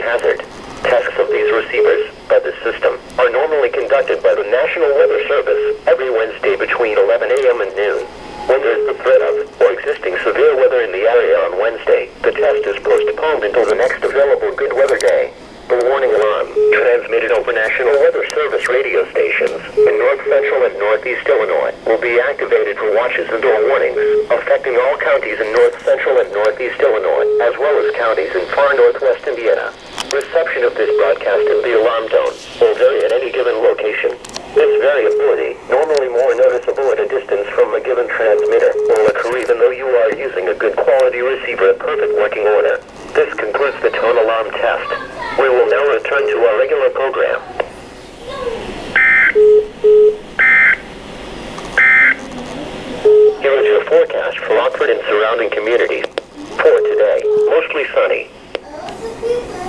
hazard. Tests of these receivers by the system are normally conducted by the National Weather Service every Wednesday between 11 a.m. and noon. When there is the threat of or existing severe weather in the area on Wednesday, the test is postponed until the next available good weather day. The warning alarm, transmitted over National Weather Service radio stations in North Central and Northeast Illinois, will be activated for watches and/or warnings, affecting all counties in North Central and Northeast Illinois, as well as counties in far Northwest Indiana. Reception of this broadcast in the alarm tone will vary at any given location. This variability, normally more noticeable at a distance from a given transmitter, will occur even though you are using a good quality receiver in perfect working order. This concludes the tone alarm test. We will now return to our regular program. Here is your forecast for Rockford and surrounding communities. For today, mostly sunny.